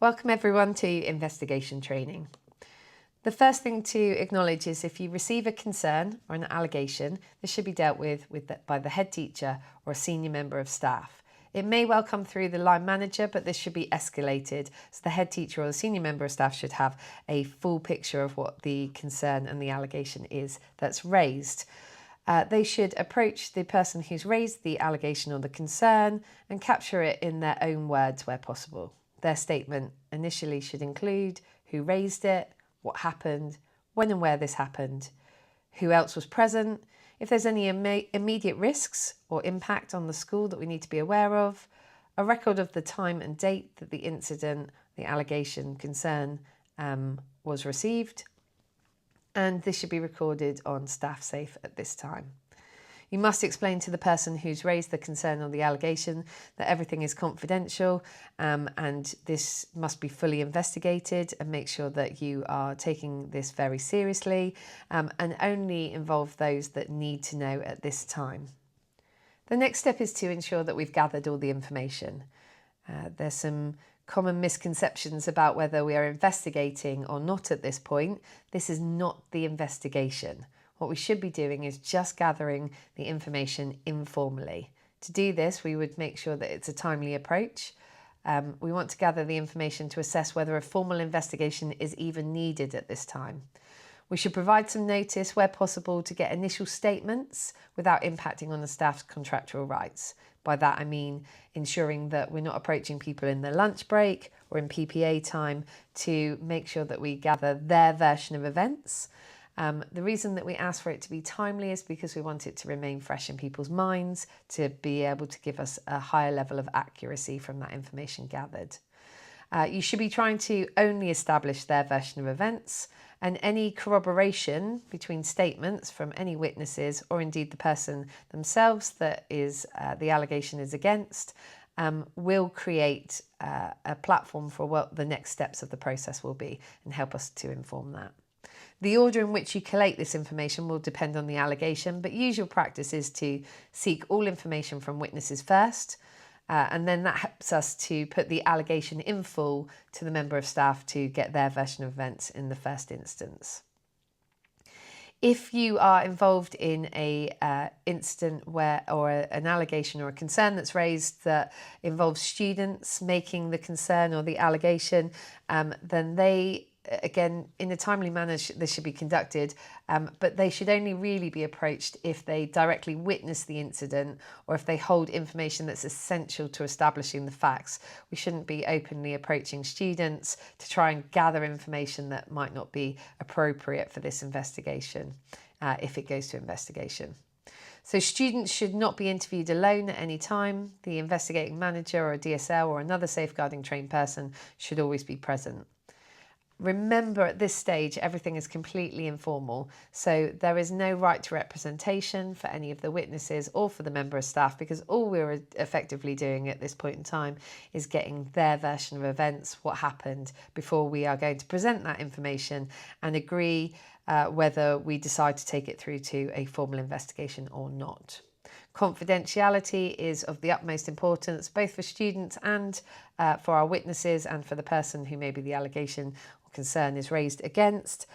Welcome everyone to investigation training. The first thing to acknowledge is if you receive a concern or an allegation, this should be dealt with by the head teacher or a senior member of staff. It may well come through the line manager, but this should be escalated. So the head teacher or the senior member of staff should have a full picture of what the concern and the allegation is that's raised. They should approach the person who's raised the allegation or the concern and capture it in their own words where possible. Their statement initially should include who raised it, what happened, when and where this happened, who else was present, if there's any immediate risks or impact on the school that we need to be aware of, a record of the time and date that the incident, the allegation, concern was received, and this should be recorded on Staff Safe at this time. You must explain to the person who's raised the concern or the allegation that everything is confidential and this must be fully investigated, and make sure that you are taking this very seriously and only involve those that need to know at this time. The next step is to ensure that we've gathered all the information. There's some common misconceptions about whether we are investigating or not at this point. This is not the investigation. What we should be doing is just gathering the information informally. To do this, we would make sure that it's a timely approach. We want to gather the information to assess whether a formal investigation is even needed at this time. We should provide some notice where possible to get initial statements without impacting on the staff's contractual rights. By that I mean ensuring that we're not approaching people in their lunch break or in PPA time to make sure that we gather their version of events. The reason that we ask for it to be timely is because we want it to remain fresh in people's minds, to be able to give us a higher level of accuracy from that information gathered. You should be trying to only establish their version of events, and any corroboration between statements from any witnesses or indeed the person themselves that is the allegation is against will create a platform for what the next steps of the process will be and help us to inform that. The order in which you collate this information will depend on the allegation, but usual practice is to seek all information from witnesses first, and then that helps us to put the allegation in full to the member of staff to get their version of events in the first instance. If you are involved in a incident an allegation or a concern that's raised that involves students making the concern or the allegation, then they, again, in a timely manner, this should be conducted, but they should only really be approached if they directly witness the incident or if they hold information that's essential to establishing the facts. We shouldn't be openly approaching students to try and gather information that might not be appropriate for this investigation, if it goes to investigation. So students should not be interviewed alone at any time. The investigating manager or a DSL or another safeguarding trained person should always be present. Remember, at this stage, everything is completely informal, so there is no right to representation for any of the witnesses or for the member of staff, because all we're effectively doing at this point in time is getting their version of events, what happened, before we are going to present that information and agree whether we decide to take it through to a formal investigation or not. Confidentiality is of the utmost importance, both for students and for our witnesses and for the person who maybe the allegation or concern is raised against.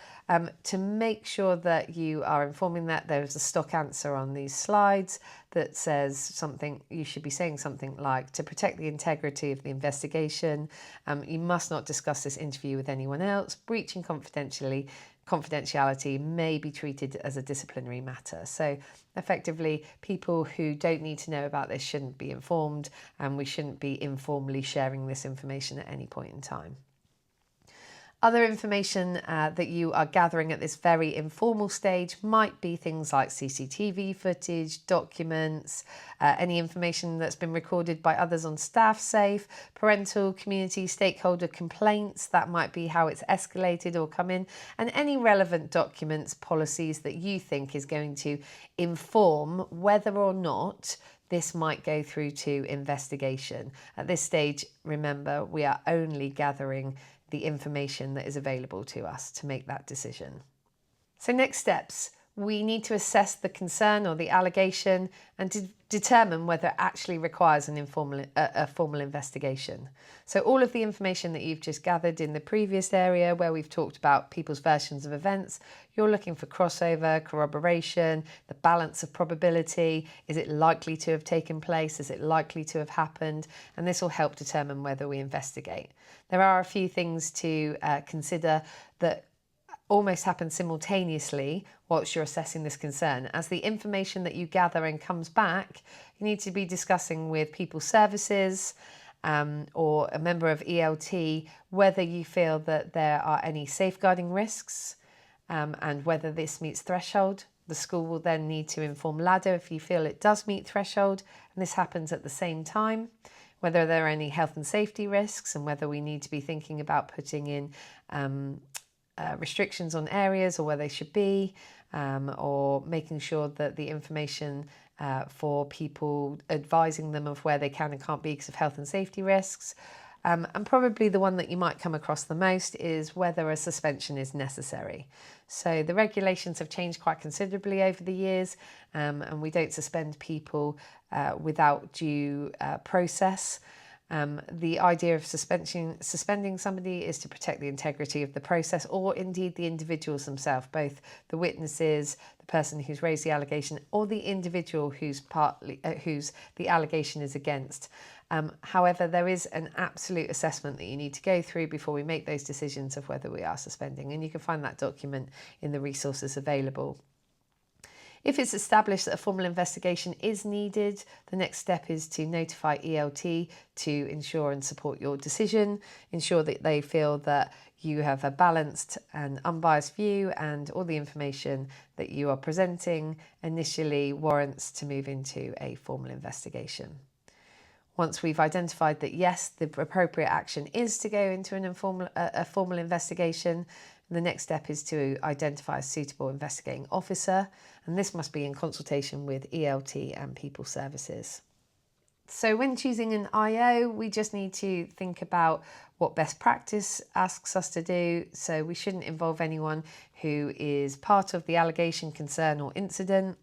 To make sure that you are informing that, there is a stock answer on these slides that says something, you should be saying something like, to protect the integrity of the investigation, you must not discuss this interview with anyone else. Breaching confidentiality may be treated as a disciplinary matter. So effectively, people who don't need to know about this shouldn't be informed, and we shouldn't be informally sharing this information at any point in time. Other information that you are gathering at this very informal stage might be things like CCTV footage, documents, any information that's been recorded by others on Staff Safe, parental, community, stakeholder complaints, that might be how it's escalated or come in, and any relevant documents, policies that you think is going to inform whether or not this might go through to investigation. At this stage, remember, we are only gathering the information that is available to us to make that decision. So next steps. we need to assess the concern or the allegation and to determine whether it actually requires a formal investigation. So all of the information that you've just gathered in the previous area where we've talked about people's versions of events, you're looking for crossover, corroboration, the balance of probability. Is it likely to have taken place? Is it likely to have happened? And this will help determine whether we investigate. There are a few things to consider that almost happen simultaneously whilst you're assessing this concern. As the information that you gather and comes back, you need to be discussing with people services or a member of ELT whether you feel that there are any safeguarding risks and whether this meets threshold. The school will then need to inform LADA if you feel it does meet threshold, and this happens at the same time. Whether there are any health and safety risks and whether we need to be thinking about putting in restrictions on areas or where they should be, or making sure that the information for people, advising them of where they can and can't be because of health and safety risks. And probably the one that you might come across the most is whether a suspension is necessary. So the regulations have changed quite considerably over the years, and we don't suspend people without due process. The idea of suspending somebody is to protect the integrity of the process, or indeed the individuals themselves, both the witnesses, the person who's raised the allegation, or the individual whose the allegation is against. However, there is an absolute assessment that you need to go through before we make those decisions of whether we are suspending, and you can find that document in the resources available. If it's established that a formal investigation is needed, the next step is to notify ELT to ensure and support your decision, ensure that they feel that you have a balanced and unbiased view and all the information that you are presenting initially warrants to move into a formal investigation. Once we've identified that, yes, the appropriate action is to go into a formal investigation, the next step is to identify a suitable investigating officer, and this must be in consultation with ELT and People Services. So when choosing an IO, we just need to think about what best practice asks us to do. So we shouldn't involve anyone who is part of the allegation, concern or incident.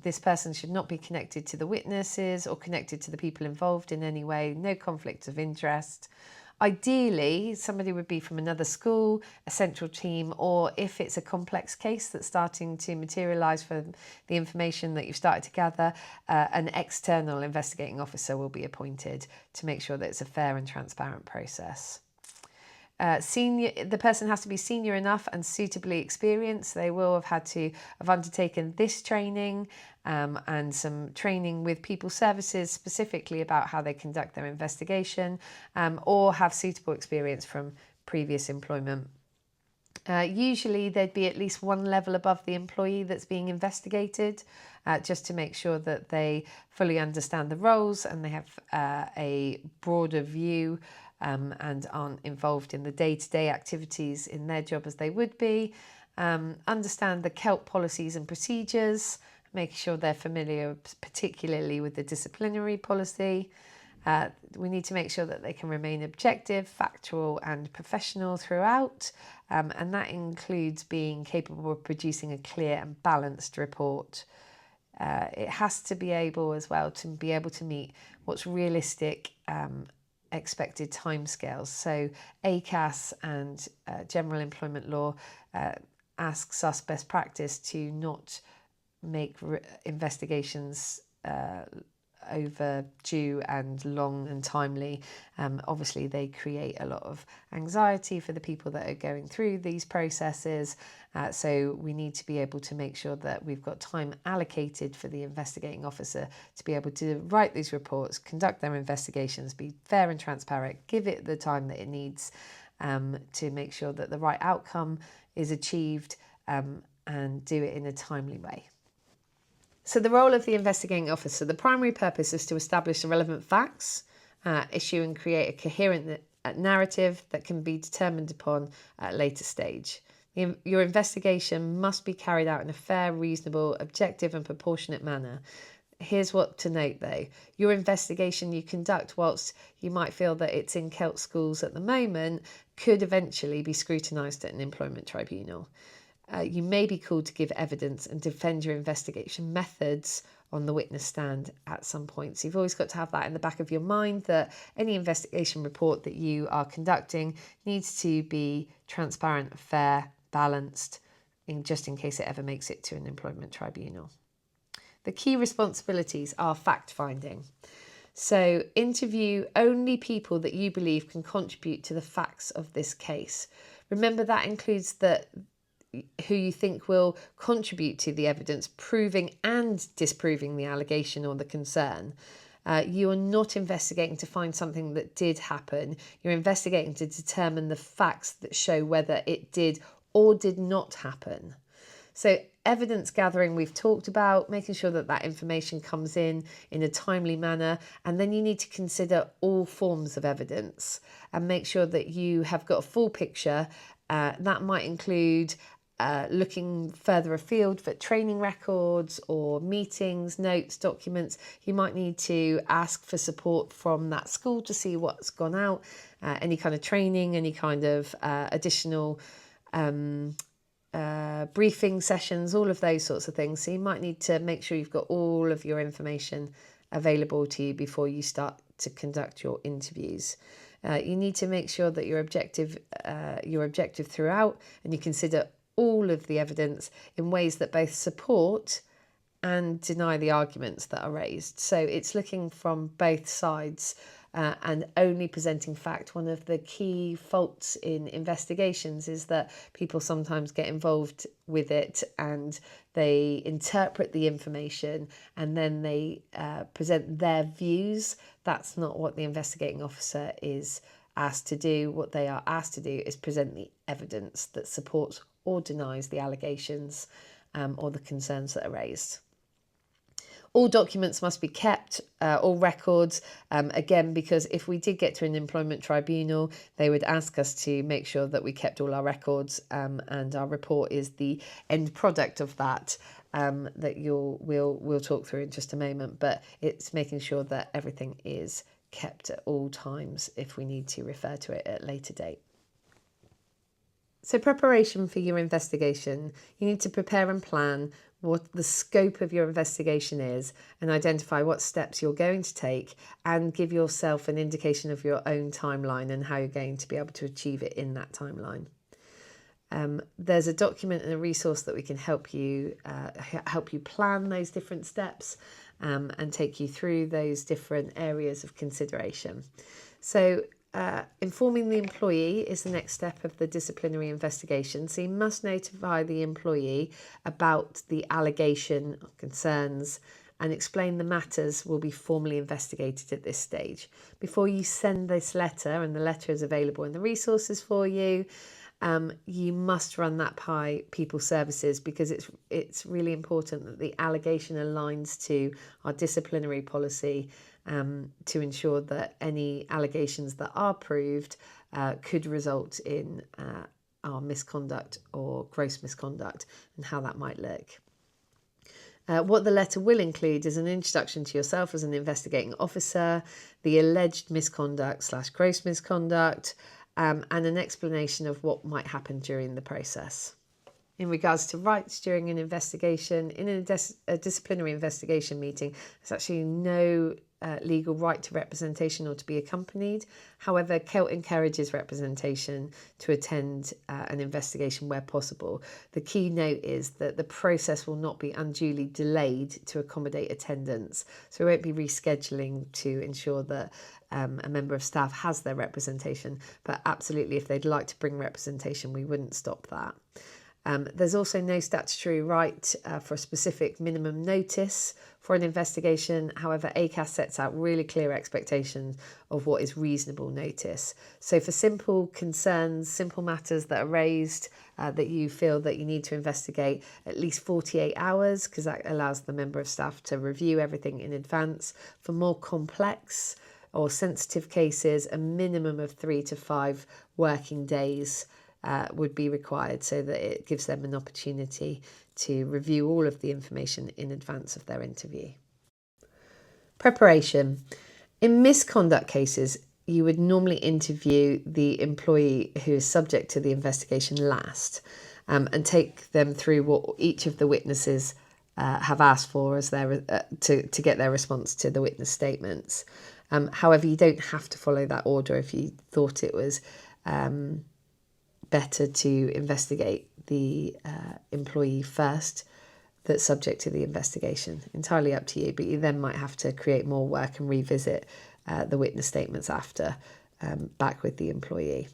This person should not be connected to the witnesses or connected to the people involved in any way, no conflict of interest. Ideally, somebody would be from another school, a central team, or if it's a complex case that's starting to materialise from the information that you've started to gather, an external investigating officer will be appointed to make sure that it's a fair and transparent process. The person has to be senior enough and suitably experienced. They will have had to have undertaken this training and some training with People Services specifically about how they conduct their investigation, or have suitable experience from previous employment. Usually there'd be at least one level above the employee that's being investigated, just to make sure that they fully understand the roles and they have a broader view and aren't involved in the day-to-day activities in their job as they would be. Understand the CELT policies and procedures, making sure they're familiar particularly with the disciplinary policy. We need to make sure that they can remain objective, factual and professional throughout, and that includes being capable of producing a clear and balanced report. It has to be able as well to be able to meet what's realistic expected timescales. So ACAS and general employment law asks us best practice to not make investigations overdue and long and timely. Obviously they create a lot of anxiety for the people that are going through these processes, so we need to be able to make sure that we've got time allocated for the investigating officer to be able to write these reports, conduct their investigations, be fair and transparent, give it the time that it needs to make sure that the right outcome is achieved, and do it in a timely way. So the role of the investigating officer, the primary purpose is to establish the relevant facts, issue and create a coherent narrative that can be determined upon at a later stage. Your investigation must be carried out in a fair, reasonable, objective and proportionate manner. Here's what to note though. Your investigation you conduct whilst you might feel that it's in CELT schools at the moment could eventually be scrutinised at an employment tribunal. You may be called to give evidence and defend your investigation methods on the witness stand at some point. So you've always got to have that in the back of your mind, that any investigation report that you are conducting needs to be transparent, fair, balanced, just in case it ever makes it to an employment tribunal. The key responsibilities are fact-finding. So interview only people that you believe can contribute to the facts of this case. Remember, that includes who you think will contribute to the evidence proving and disproving the allegation or the concern. You are not investigating to find something that did happen. You're investigating to determine the facts that show whether it did or did not happen. So evidence gathering we've talked about, making sure that that information comes in a timely manner, and then you need to consider all forms of evidence and make sure that you have got a full picture. That might include looking further afield for training records or meetings, notes, documents. You might need to ask for support from that school to see what's gone out, any kind of training, any kind of additional briefing sessions, all of those sorts of things. So you might need to make sure you've got all of your information available to you before you start to conduct your interviews. You need to make sure that you're objective throughout, and you consider all of the evidence in ways that both support and deny the arguments that are raised. So it's looking from both sides and only presenting fact. One of the key faults in investigations is that people sometimes get involved with it and they interpret the information and then they present their views. That's not what the investigating officer is asked to do. What they are asked to do is present the evidence that supports or denies the allegations or the concerns that are raised. All documents must be kept, all records, again, because if we did get to an employment tribunal, they would ask us to make sure that we kept all our records, and our report is the end product of that, that we'll talk through in just a moment. But it's making sure that everything is kept at all times if we need to refer to it at a later date. So preparation for your investigation, you need to prepare and plan what the scope of your investigation is and identify what steps you're going to take, and give yourself an indication of your own timeline and how you're going to be able to achieve it in that timeline. There's a document and a resource that we can help you plan those different steps and take you through those different areas of consideration. So informing the employee is the next step of the disciplinary investigation. So you must notify the employee about the allegation or concerns and explain the matters will be formally investigated at this stage. Before you send this letter, and the letter is available in the resources for you, you must run that by People Services, because it's really important that the allegation aligns to our disciplinary policy, to ensure that any allegations that are proved could result in our misconduct or gross misconduct, and how that might look. What the letter will include is an introduction to yourself as an investigating officer, the alleged misconduct / gross misconduct, and an explanation of what might happen during the process. In regards to rights during an investigation, in a disciplinary investigation meeting, there's actually no legal right to representation or to be accompanied. However, CELT encourages representation to attend an investigation where possible. The key note is that the process will not be unduly delayed to accommodate attendance. So we won't be rescheduling to ensure that a member of staff has their representation, but absolutely if they'd like to bring representation, we wouldn't stop that. There's also no statutory right for a specific minimum notice for an investigation. However, ACAS sets out really clear expectations of what is reasonable notice. So for simple concerns, simple matters that are raised that you feel that you need to investigate, at least 48 hours, because that allows the member of staff to review everything in advance. For more complex or sensitive cases, a minimum of 3 to 5 working days would be required, so that it gives them an opportunity to review all of the information in advance of their interview. Preparation. In misconduct cases, you would normally interview the employee who is subject to the investigation last, and take them through what each of the witnesses have asked for as their to get their response to the witness statements. However, you don't have to follow that order if you thought it was better to investigate the employee first that's subject to the investigation. Entirely up to you, but you then might have to create more work and revisit the witness statements after, back with the employee.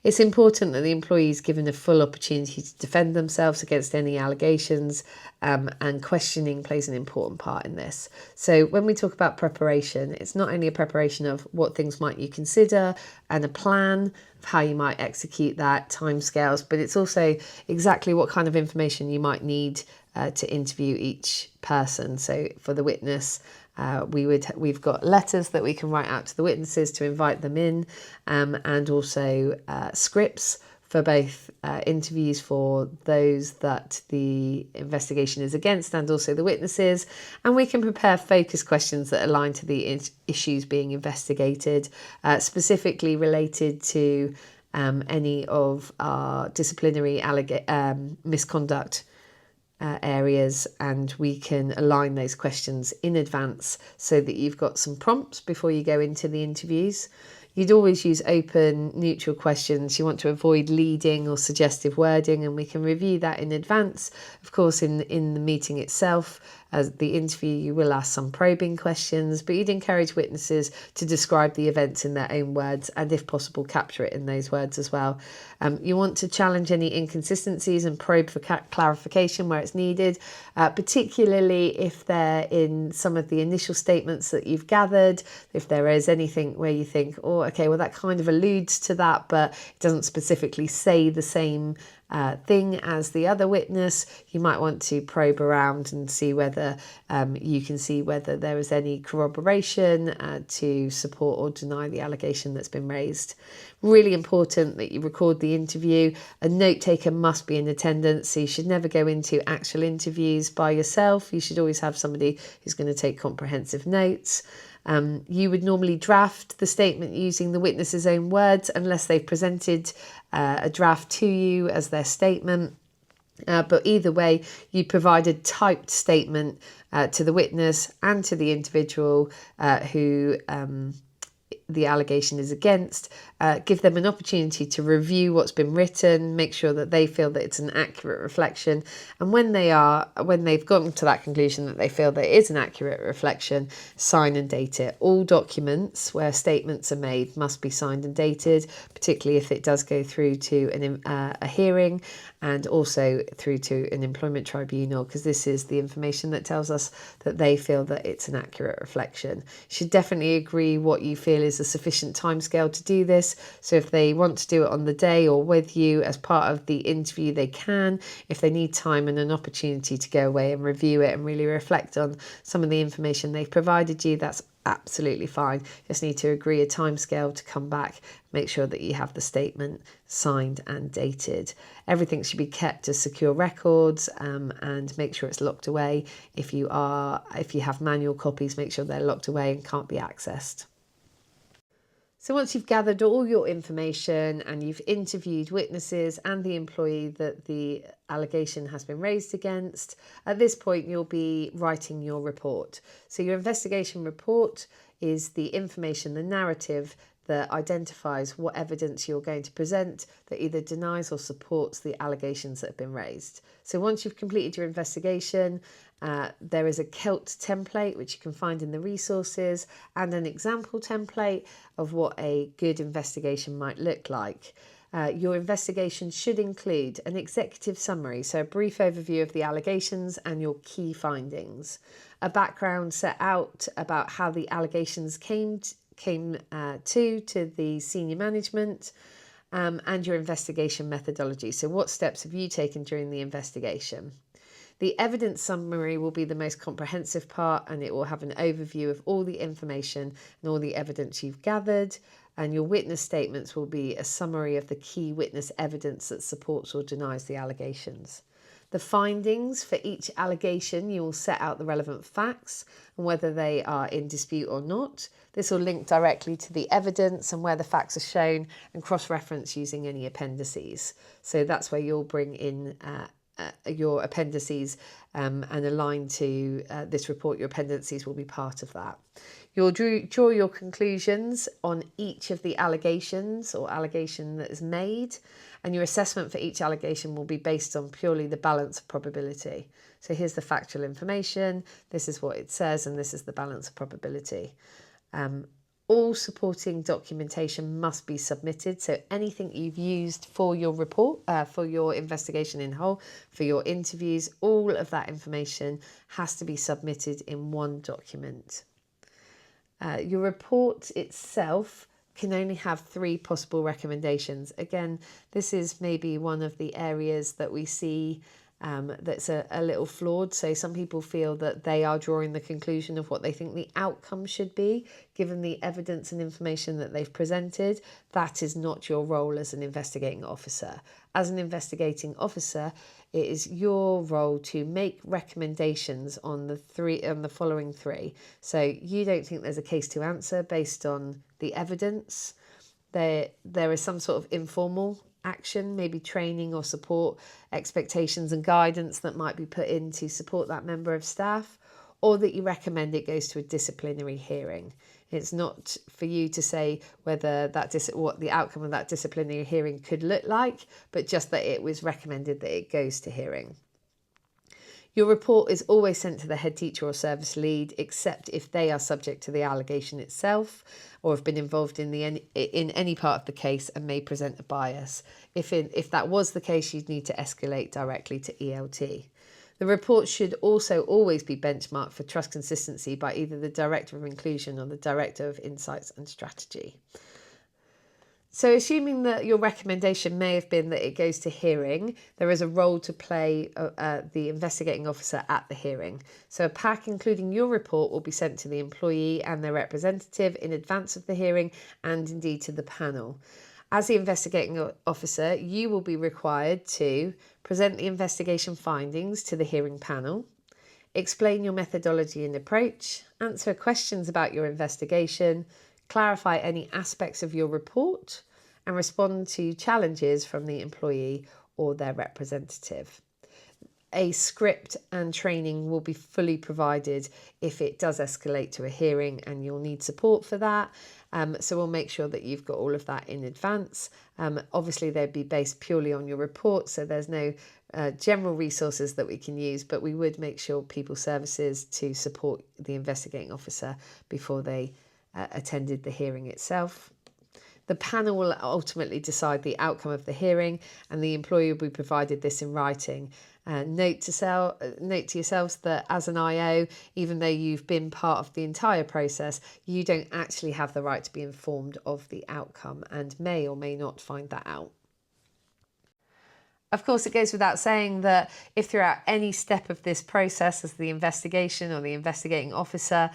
It's important that the employee is given a full opportunity to defend themselves against any allegations, and questioning plays an important part in this. So when we talk about preparation, it's not only a preparation of what things might you consider and a plan of how you might execute that, timescales, but it's also exactly what kind of information you might need to interview each person. So for the witness, we've got letters that we can write out to the witnesses to invite them in, and also scripts for both interviews for those that the investigation is against and also the witnesses. And we can prepare focus questions that align to the issues being investigated, specifically related to any of our disciplinary misconduct areas, and we can align those questions in advance so that you've got some prompts before you go into the interviews. You'd always use open, neutral questions. You want to avoid leading or suggestive wording, and we can review that in advance. Of course, in the meeting itself, as the interview, you will ask some probing questions, but you'd encourage witnesses to describe the events in their own words and, if possible, capture it in those words as well. You want to challenge any inconsistencies and probe for clarification where it's needed, particularly if they're in some of the initial statements that you've gathered. If there is anything where you think, oh, okay, well, that kind of alludes to that, but it doesn't specifically say the same thing as the other witness, you might want to probe around and see whether you can see whether there is any corroboration to support or deny the allegation that's been raised. Really important that you record the interview. A note taker must be in attendance, so you should never go into actual interviews by yourself. You should always have somebody who's going to take comprehensive notes. You would normally draft the statement using the witness's own words unless they've presented a draft to you as their statement. But either way, you provide a typed statement to the witness and to the individual who the allegation is against. Give them an opportunity to review what's been written, make sure that they feel that it's an accurate reflection, and when they've gotten to that conclusion that they feel that it is an accurate reflection, sign and date it. All documents where statements are made must be signed and dated, particularly if it does go through to a hearing and also through to an employment tribunal, because this is the information that tells us that they feel that it's an accurate reflection. You should definitely agree what you feel is a sufficient timescale to do this. So if they want to do it on the day or with you as part of the interview, they can. If they need time and an opportunity to go away and review it and really reflect on some of the information they've provided you, that's absolutely fine. Just need to agree a timescale to come back, make sure that you have the statement signed and dated. Everything should be kept as secure records, and make sure it's locked away. If you have manual copies, make sure they're locked away and can't be accessed. So once you've gathered all your information and you've interviewed witnesses and the employee that the allegation has been raised against, at this point you'll be writing your report. So your investigation report is the information, the narrative that identifies what evidence you're going to present that either denies or supports the allegations that have been raised. So once you've completed your investigation, there is a CELT template which you can find in the resources and an example template of what a good investigation might look like. Your investigation should include an executive summary, so a brief overview of the allegations and your key findings, a background set out about how the allegations came to the senior management, and your investigation methodology. So what steps have you taken during the investigation? The evidence summary will be the most comprehensive part, and it will have an overview of all the information and all the evidence you've gathered. And your witness statements will be a summary of the key witness evidence that supports or denies the allegations. The findings for each allegation, you will set out the relevant facts and whether they are in dispute or not. This will link directly to the evidence and where the facts are shown and cross-reference using any appendices. So that's where you'll bring in your appendices and align to this report. Your appendices will be part of that. You'll draw your conclusions on each of the allegations or allegation that is made, and your assessment for each allegation will be based on purely the balance of probability. So here's the factual information, this is what it says, and this is the balance of probability. All supporting documentation must be submitted. So anything you've used for your report, for your investigation in whole, for your interviews, all of that information has to be submitted in one document. Your report itself can only have 3 possible recommendations. Again, this is maybe one of the areas that we see that's a little flawed. So some people feel that they are drawing the conclusion of what they think the outcome should be, given the evidence and information that they've presented. That is not your role as an investigating officer. As an investigating officer, it is your role to make recommendations on the following 3. So you don't think there's a case to answer based on the evidence. There is some sort of informal action, maybe training or support, expectations and guidance that might be put in to support that member of staff, or that you recommend it goes to a disciplinary hearing. It's not for you to say whether what the outcome of that disciplinary hearing could look like, but just that it was recommended that it goes to hearing. Your report is always sent to the head teacher or service lead, except if they are subject to the allegation itself or have been involved in any part of the case and may present a bias. If that was the case, you'd need to escalate directly to ELT. The report should also always be benchmarked for trust consistency by either the Director of Inclusion or the Director of Insights and Strategy. So assuming that your recommendation may have been that it goes to hearing, there is a role to play the investigating officer at the hearing. So a pack including your report will be sent to the employee and their representative in advance of the hearing and indeed to the panel. As the investigating officer, you will be required to present the investigation findings to the hearing panel, explain your methodology and approach, answer questions about your investigation, clarify any aspects of your report, and respond to challenges from the employee or their representative. A script and training will be fully provided if it does escalate to a hearing and you'll need support for that. So we'll make sure that you've got all of that in advance. Obviously, they'd be based purely on your report, so there's no general resources that we can use, but we would make sure people services to support the investigating officer before they attended the hearing itself. The panel will ultimately decide the outcome of the hearing, and the employee will be provided this in writing. Note to yourselves that as an IO, even though you've been part of the entire process, you don't actually have the right to be informed of the outcome and may or may not find that out. Of course, it goes without saying that if throughout any step of this process as the investigation or the investigating officer,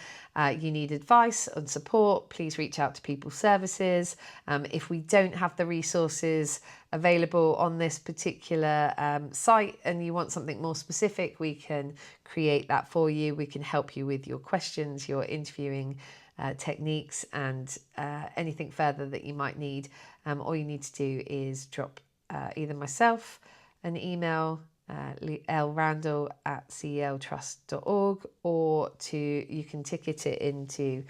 you need advice and support, please reach out to People Services. If we don't have the resources available on this particular site and you want something more specific, we can create that for you. We can help you with your questions, your interviewing techniques, and anything further that you might need. All you need to do is drop either myself an email, lrandall@celtrust.org, or you can ticket it into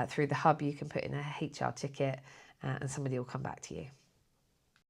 through the hub. You can put in a HR ticket and somebody will come back to you.